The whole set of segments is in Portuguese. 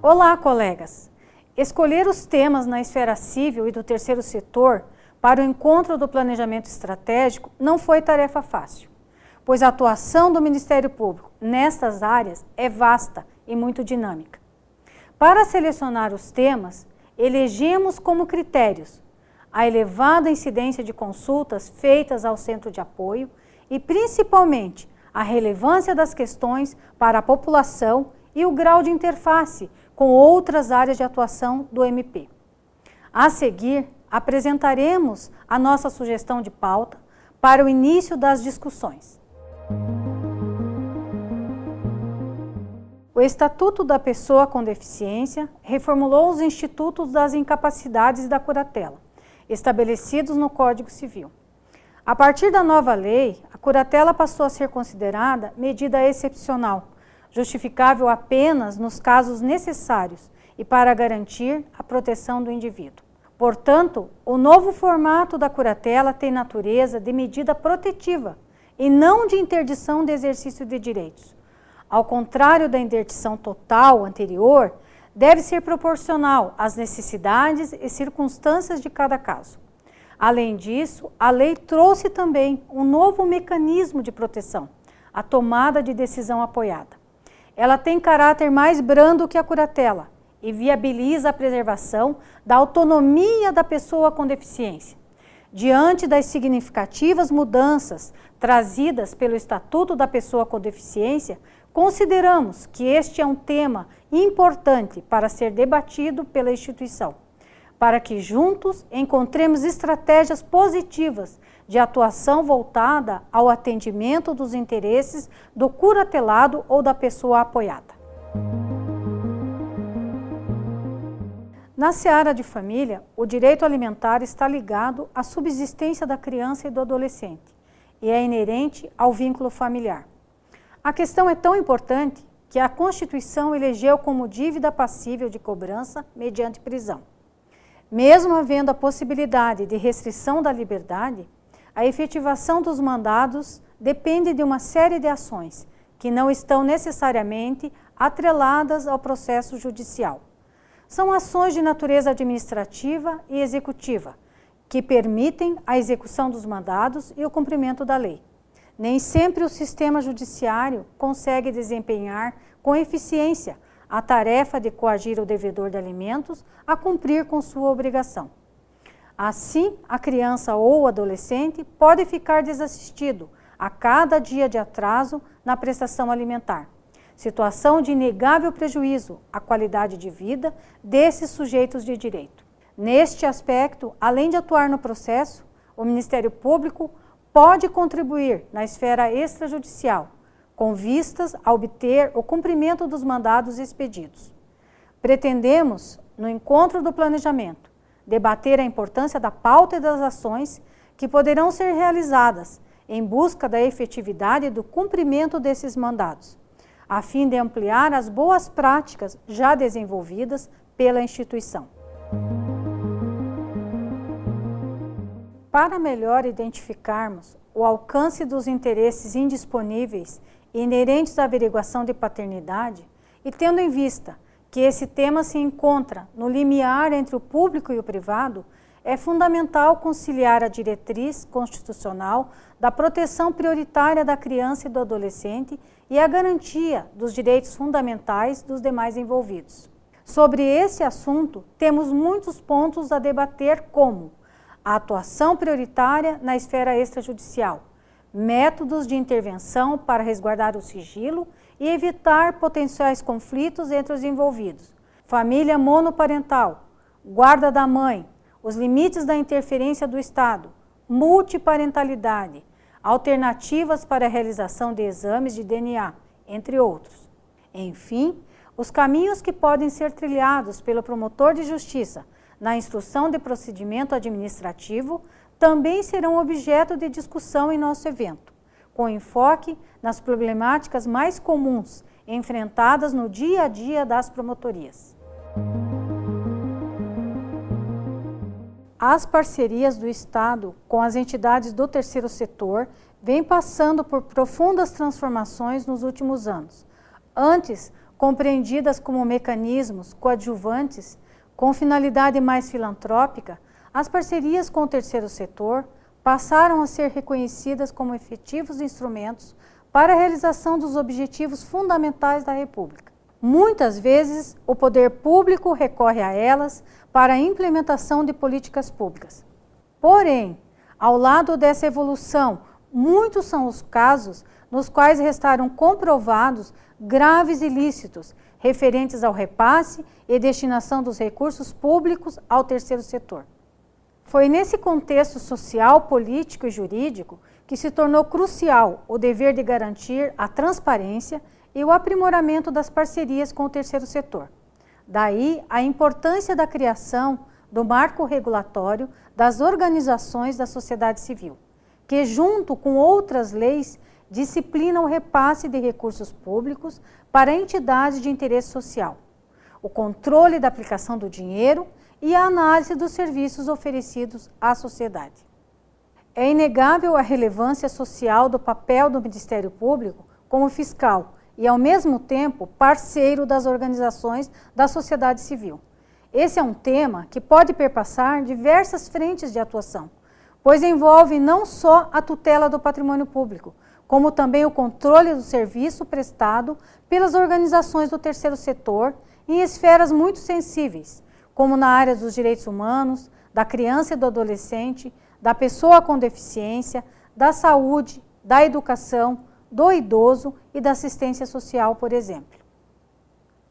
Olá, colegas! Escolher os temas na esfera civil e do terceiro setor para o encontro do planejamento estratégico não foi tarefa fácil, pois a atuação do Ministério Público nestas áreas é vasta e muito dinâmica. Para selecionar os temas, elegemos como critérios a elevada incidência de consultas feitas ao centro de apoio e, principalmente, a relevância das questões para a população e o grau de interface com outras áreas de atuação do MP. A seguir, apresentaremos a nossa sugestão de pauta para o início das discussões. O Estatuto da Pessoa com Deficiência reformulou os institutos das incapacidades e da curatela, estabelecidos no Código Civil. A partir da nova lei, a curatela passou a ser considerada medida excepcional, justificável apenas nos casos necessários e para garantir a proteção do indivíduo. Portanto, o novo formato da curatela tem natureza de medida protetiva e não de interdição de exercício de direitos. Ao contrário da interdição total anterior, deve ser proporcional às necessidades e circunstâncias de cada caso. Além disso, a lei trouxe também um novo mecanismo de proteção, a tomada de decisão apoiada. Ela tem caráter mais brando que a curatela e viabiliza a preservação da autonomia da pessoa com deficiência. Diante das significativas mudanças trazidas pelo Estatuto da Pessoa com Deficiência, consideramos que este é um tema importante para ser debatido pela instituição, para que juntos encontremos estratégias positivas de atuação voltada ao atendimento dos interesses do curatelado ou da pessoa apoiada. Na seara de família, o direito alimentar está ligado à subsistência da criança e do adolescente e é inerente ao vínculo familiar. A questão é tão importante que a Constituição elegeu como dívida passível de cobrança mediante prisão. Mesmo havendo a possibilidade de restrição da liberdade, a efetivação dos mandados depende de uma série de ações que não estão necessariamente atreladas ao processo judicial. São ações de natureza administrativa e executiva, que permitem a execução dos mandados e o cumprimento da lei. Nem sempre o sistema judiciário consegue desempenhar com eficiência a tarefa de coagir o devedor de alimentos a cumprir com sua obrigação. Assim, a criança ou o adolescente pode ficar desassistido a cada dia de atraso na prestação alimentar, situação de inegável prejuízo à qualidade de vida desses sujeitos de direito. Neste aspecto, além de atuar no processo, o Ministério Público pode contribuir na esfera extrajudicial, com vistas a obter o cumprimento dos mandados expedidos. Pretendemos, no encontro do planejamento, debater a importância da pauta e das ações que poderão ser realizadas em busca da efetividade do cumprimento desses mandados, a fim de ampliar as boas práticas já desenvolvidas pela instituição. Para melhor identificarmos o alcance dos interesses indisponíveis inerentes à averiguação de paternidade e tendo em vista que esse tema se encontra no limiar entre o público e o privado, é fundamental conciliar a diretriz constitucional da proteção prioritária da criança e do adolescente e a garantia dos direitos fundamentais dos demais envolvidos. Sobre esse assunto, temos muitos pontos a debater, como a atuação prioritária na esfera extrajudicial, métodos de intervenção para resguardar o sigilo e evitar potenciais conflitos entre os envolvidos, família monoparental, guarda da mãe, os limites da interferência do Estado, multiparentalidade, alternativas para a realização de exames de DNA, entre outros. Enfim, os caminhos que podem ser trilhados pelo promotor de justiça na instrução de procedimento administrativo também serão objeto de discussão em nosso evento, com enfoque nas problemáticas mais comuns enfrentadas no dia a dia das promotorias. As parcerias do Estado com as entidades do terceiro setor vêm passando por profundas transformações nos últimos anos. Antes, compreendidas como mecanismos coadjuvantes com finalidade mais filantrópica, as parcerias com o terceiro setor passaram a ser reconhecidas como efetivos instrumentos para a realização dos objetivos fundamentais da República. Muitas vezes, o poder público recorre a elas para a implementação de políticas públicas. Porém, ao lado dessa evolução, muitos são os casos nos quais restaram comprovados graves ilícitos referentes ao repasse e destinação dos recursos públicos ao terceiro setor. Foi nesse contexto social, político e jurídico que se tornou crucial o dever de garantir a transparência e o aprimoramento das parcerias com o terceiro setor. Daí a importância da criação do marco regulatório das organizações da sociedade civil, que junto com outras leis disciplina o repasse de recursos públicos para entidades de interesse social, o controle da aplicação do dinheiro e a análise dos serviços oferecidos à sociedade. É inegável a relevância social do papel do Ministério Público como fiscal e, ao mesmo tempo, parceiro das organizações da sociedade civil. Esse é um tema que pode perpassar diversas frentes de atuação, pois envolve não só a tutela do patrimônio público, como também o controle do serviço prestado pelas organizações do terceiro setor em esferas muito sensíveis, como na área dos direitos humanos, da criança e do adolescente, da pessoa com deficiência, da saúde, da educação, do idoso e da assistência social, por exemplo.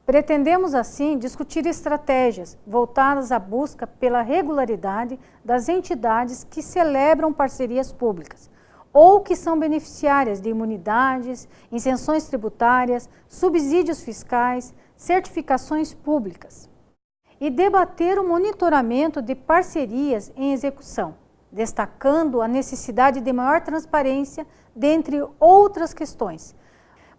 Pretendemos, assim, discutir estratégias voltadas à busca pela regularidade das entidades que celebram parcerias públicas ou que são beneficiárias de imunidades, isenções tributárias, subsídios fiscais, certificações públicas. E debater o monitoramento de parcerias em execução, destacando a necessidade de maior transparência, dentre outras questões.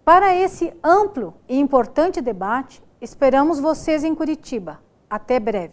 Para esse amplo e importante debate, esperamos vocês em Curitiba. Até breve.